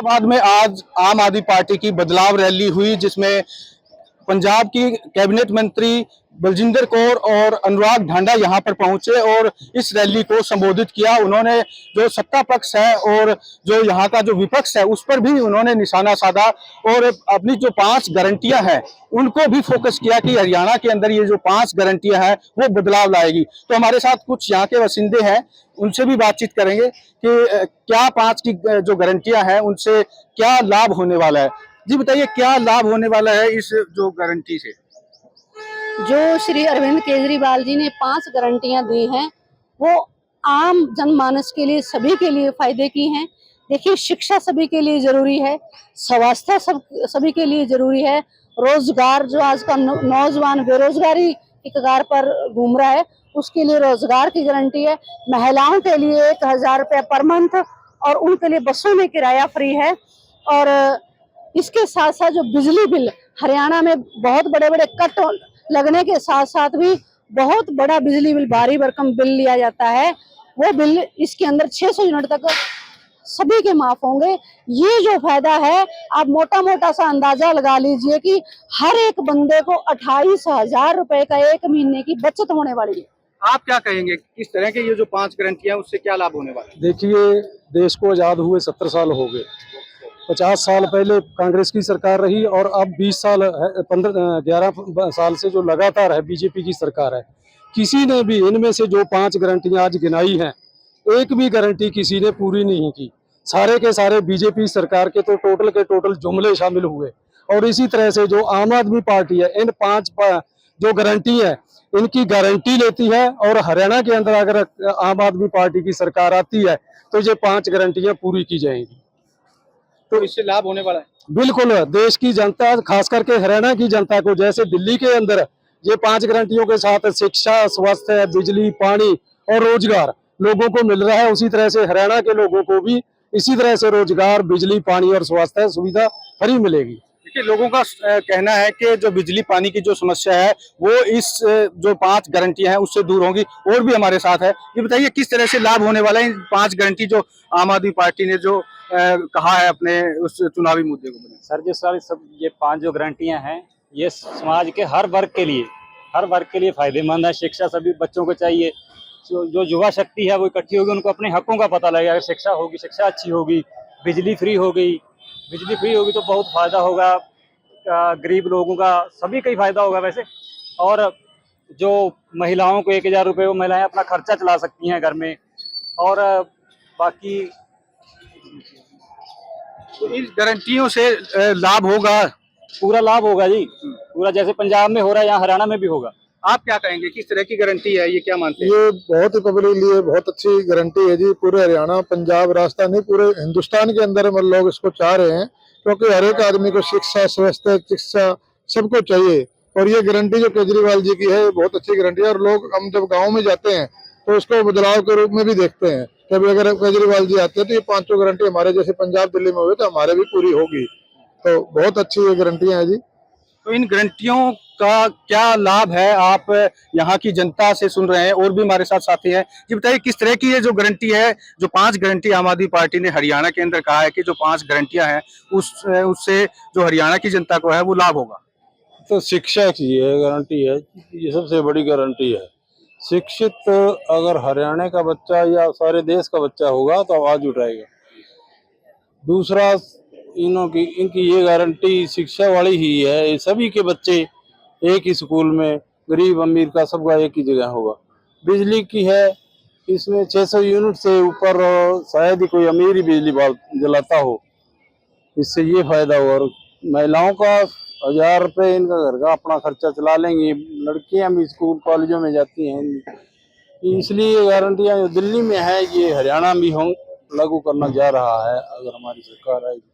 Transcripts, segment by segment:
फैसलाबाद में आज आम आदमी पार्टी की बदलाव रैली हुई, जिसमें पंजाब की कैबिनेट मंत्री बलजिंदर कौर और अनुराग ढांडा यहां पर पहुंचे और इस रैली को संबोधित किया। उन्होंने जो सत्ता पक्ष है और जो यहां का जो विपक्ष है उस पर भी उन्होंने निशाना साधा और अपनी जो 5 गारंटियां हैं उनको भी फोकस किया कि हरियाणा के अंदर ये जो 5 गारंटियां हैं वो बदलाव लाएगी। तो हमारे साथ कुछ यहाँ के बासिंदे हैं, उनसे भी बातचीत करेंगे कि क्या 5 की जो गारंटियां हैं उनसे क्या लाभ होने वाला है। जी बताइए, क्या लाभ होने वाला है इस जो गारंटी से? जो श्री अरविंद केजरीवाल जी ने 5 गारंटियां दी हैं वो आम जनमानस के लिए, सभी के लिए फायदे की हैं। देखिए, शिक्षा सभी के लिए जरूरी है, स्वास्थ्य सभी के लिए जरूरी है, रोजगार जो आज का नौजवान बेरोजगारी की कगार पर घूम रहा है उसके लिए रोजगार की गारंटी है। महिलाओं के लिए 1000 रुपये पर मंथ और उनके लिए बसों में किराया फ्री है। और इसके साथ साथ जो बिजली बिल हरियाणा में बहुत बड़े बड़े कट लगने के साथ साथ भी बहुत बड़ा बिजली बिल, भारी भरकम बिल लिया जाता है, वो बिल इसके अंदर 600 यूनिट तक सभी के माफ होंगे। ये जो फायदा है, आप मोटा सा अंदाजा लगा लीजिए कि हर एक बंदे को 28,000 रुपए का एक महीने की बचत होने वाली है। आप क्या कहेंगे, किस तरह के ये जो 5 गारंटियां उससे क्या लाभ होने वाला है? देखिए, देश को आजाद हुए 70 साल हो गए। 50 साल पहले कांग्रेस की सरकार रही और अब 20 साल 11 साल से जो लगातार है बीजेपी की सरकार है। किसी ने भी इनमें से जो 5 गारंटियां आज गिनाई हैं, एक भी गारंटी किसी ने पूरी नहीं की। सारे के सारे बीजेपी सरकार के टोटल जुमले शामिल हुए। और इसी तरह से जो आम आदमी पार्टी है, इन 5 जो गारंटी है इनकी गारंटी लेती है और हरियाणा के अंदर अगर आम आदमी पार्टी की सरकार आती है तो ये 5 गारंटियां पूरी की जाएंगी। तो इससे लाभ होने वाला है? बिल्कुल, देश की जनता, खास करके हरियाणा की जनता को, जैसे दिल्ली के अंदर ये 5 गारंटियों के साथ शिक्षा, स्वास्थ्य, बिजली, पानी और रोजगार लोगों को मिल रहा है, उसी तरह से हरियाणा के लोगों को भी इसी तरह से रोजगार, बिजली, पानी और स्वास्थ्य सुविधा फ्री मिलेगी। देखिए, लोगों का कहना है कि जो बिजली पानी की जो समस्या है वो इस जो 5 गारंटियां हैं उससे दूर होंगी। और भी हमारे साथ है, ये बताइए किस तरह से लाभ होने वाला है इन 5 गारंटी जो आम आदमी पार्टी ने जो कहा है अपने उस चुनावी मुद्दे को? सर, जो सारी सब ये 5 जो गारंटियां हैं ये समाज के हर वर्ग के लिए फायदेमंद है। शिक्षा सभी बच्चों को चाहिए, जो युवा शक्ति है वो इकट्ठी होगी, उनको अपने हकों का पता लगेगा। अगर शिक्षा होगी, शिक्षा अच्छी होगी, बिजली फ्री होगी तो बहुत फायदा होगा गरीब लोगों का, सभी का ही फायदा होगा वैसे। और जो महिलाओं को 1000 रुपये, वो महिलाएं अपना खर्चा चला सकती हैं घर में। और बाकी तो इन गारंटियों से लाभ होगा, पूरा लाभ होगा जी, पूरा जैसे पंजाब में हो रहा है यहाँ हरियाणा में भी होगा। आप क्या कहेंगे, किस तरह की गारंटी है ये, क्या मानते हैं? ये बहुत ही पब्लिक लिए बहुत अच्छी गारंटी है जी। पूरे हरियाणा, पंजाब, राजस्थान नहीं, पूरे हिंदुस्तान के अंदर लोग इसको चाह रहे हैं, क्योंकि हर एक आदमी को शिक्षा, स्वास्थ्य, चिकित्सा सबको चाहिए। और ये गारंटी जो केजरीवाल जी की है बहुत अच्छी गारंटी है। और लोग, हम जब गाँव में जाते हैं तो इसको बदलाव के रूप में भी देखते हैं। कभी अगर केजरीवाल जी आते हैं तो ये 5 गारंटी हमारे जैसे पंजाब, दिल्ली में हुए तो हमारे भी पूरी होगी। तो बहुत अच्छी ये गारंटियां हैं जी। तो इन गारंटियों का क्या लाभ है, आप यहाँ की जनता से सुन रहे हैं। और भी हमारे साथ साथी हैं, ये बताइए किस तरह की ये जो गारंटी है, जो 5 गारंटी आम आदमी पार्टी ने हरियाणा के अंदर कहा है कि जो 5 गारंटियां हैं उससे जो हरियाणा की जनता को है वो लाभ होगा। तो शिक्षा की ये गारंटी है, ये सबसे बड़ी गारंटी है। शिक्षित अगर हरियाणा का बच्चा या सारे देश का बच्चा होगा तो आवाज उठाएगा। दूसरा, इनकी ये गारंटी शिक्षा वाली ही है। सभी के बच्चे एक ही स्कूल में, गरीब अमीर का सबका एक ही जगह होगा। बिजली की है, इसमें 600 यूनिट से ऊपर शायद ही कोई अमीर ही बिजली जलाता हो, इससे ये फायदा हुआ। और महिलाओं का 1000 रुपये इनका घर का अपना खर्चा चला लेंगी। लड़कियां भी स्कूल कॉलेजों में जाती हैं, इसलिए ये गारंटियां जो दिल्ली में है ये हरियाणा भी हम लागू करना जा रहा है अगर हमारी सरकार आएगी।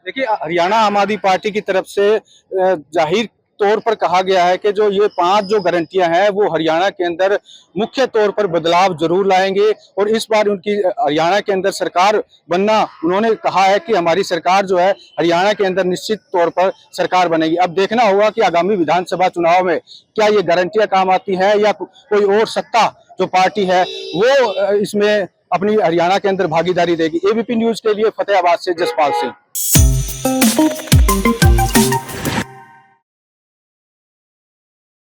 देखिए, हरियाणा आम आदमी पार्टी की तरफ से जाहिर तौर पर कहा गया है कि जो ये 5 जो गारंटियां हैं वो हरियाणा के अंदर मुख्य तौर पर बदलाव जरूर लाएंगे। और इस बार उनकी हरियाणा के अंदर सरकार बनना, उन्होंने कहा है कि हमारी सरकार जो है हरियाणा के अंदर निश्चित तौर पर सरकार बनेगी। अब देखना होगा कि आगामी विधानसभा चुनाव में क्या ये गारंटियां काम आती है या कोई और सत्ता जो पार्टी है वो इसमें अपनी हरियाणा के अंदर भागीदारी देगी। एबीपी न्यूज के लिए फतेहाबाद से जसपाल सिंह। है।